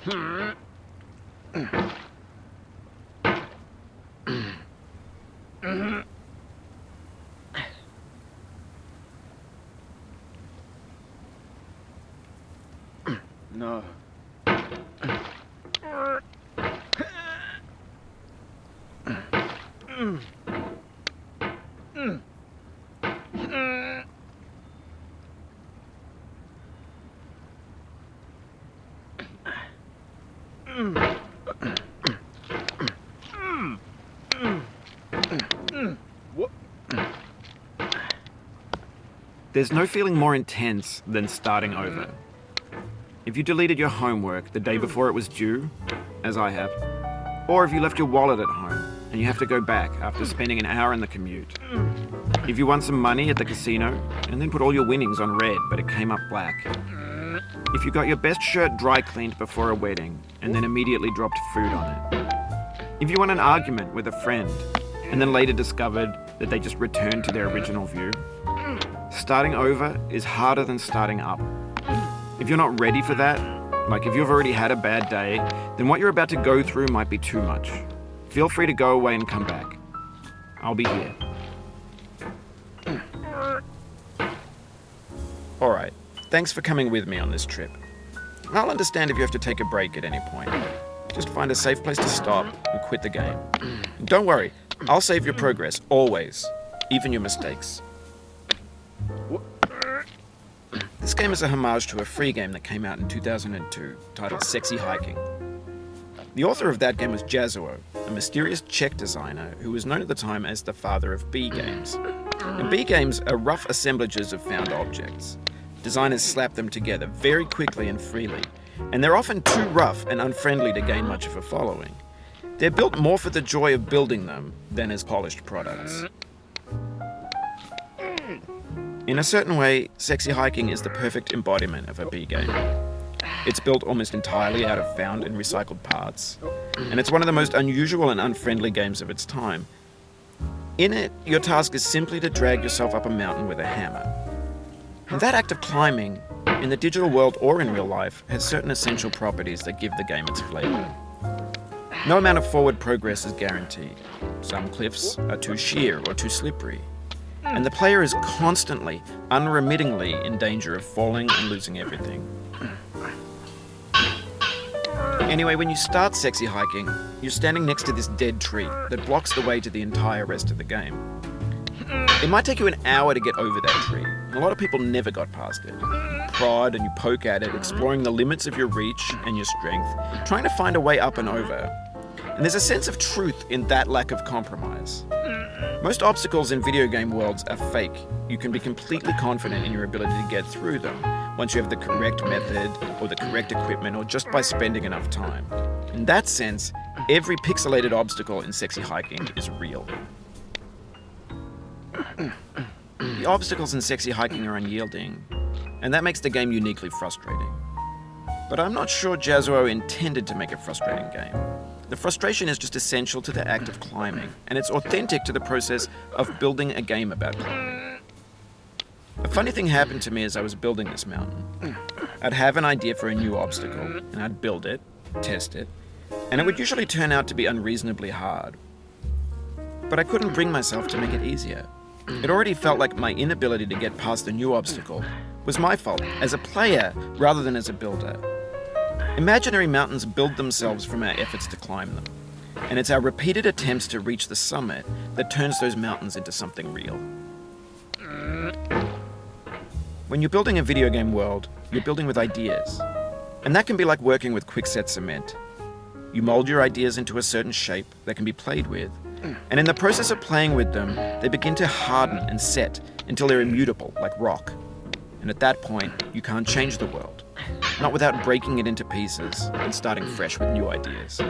No. What? There's no feeling more intense than starting over. If you deleted your homework the day before it was due, as I have, or if you left your wallet at home and you have to go back after spending an hour in the commute. If you won some money at the casino and then put all your winnings on red but it came up black. If you got your best shirt dry cleaned before a wedding and then immediately dropped food on it. If you won an argument with a friend and then later discovered that they just returned to their original view. Starting over is harder than starting up. If you're not ready for that, like if you've already had a bad day, then what you're about to go through might be too much. Feel free to go away and come back. I'll be here. Alright, thanks for coming with me on this trip. I'll understand if you have to take a break at any point. Just find a safe place to stop and quit the game. And don't worry, I'll save your progress, always. Even your mistakes. This game is a homage to a free game that came out in 2002, titled Sexy Hiking. The author of that game was Jazzuo, a mysterious Czech designer who was known at the time as the father of B games. And B games are rough assemblages of found objects. Designers slap them together very quickly and freely, and they're often too rough and unfriendly to gain much of a following. They're built more for the joy of building them than as polished products. In a certain way, Sexy Hiking is the perfect embodiment of a B game. It's built almost entirely out of found and recycled parts, and it's one of the most unusual and unfriendly games of its time. In it, your task is simply to drag yourself up a mountain with a hammer. And that act of climbing, in the digital world or in real life, has certain essential properties that give the game its flavor. No amount of forward progress is guaranteed. Some cliffs are too sheer or too slippery. And the player is constantly, unremittingly in danger of falling and losing everything. Anyway, when you start Sexy Hiking, you're standing next to this dead tree that blocks the way to the entire rest of the game. It might take you an hour to get over that tree, and a lot of people never got past it. You prod and you poke at it, exploring the limits of your reach and your strength, trying to find a way up and over. And there's a sense of truth in that lack of compromise. Most obstacles in video game worlds are fake. You can be completely confident in your ability to get through them once you have the correct method or the correct equipment or just by spending enough time. In that sense, every pixelated obstacle in Sexy Hiking is real. The obstacles in Sexy Hiking are unyielding, and that makes the game uniquely frustrating. But I'm not sure Jazzuo intended to make a frustrating game. The frustration is just essential to the act of climbing, and it's authentic to the process of building a game about climbing. A funny thing happened to me as I was building this mountain. I'd have an idea for a new obstacle, and I'd build it, test it, and it would usually turn out to be unreasonably hard. But I couldn't bring myself to make it easier. It already felt like my inability to get past the new obstacle was my fault as a player rather than as a builder. Imaginary mountains build themselves from our efforts to climb them, and it's our repeated attempts to reach the summit that turns those mountains into something real. When you're building a video game world, you're building with ideas, and that can be like working with quickset cement. You mold your ideas into a certain shape that can be played with, and in the process of playing with them, they begin to harden and set until they're immutable, like rock. And at that point, you can't change the world. Not without breaking it into pieces and starting fresh with new ideas.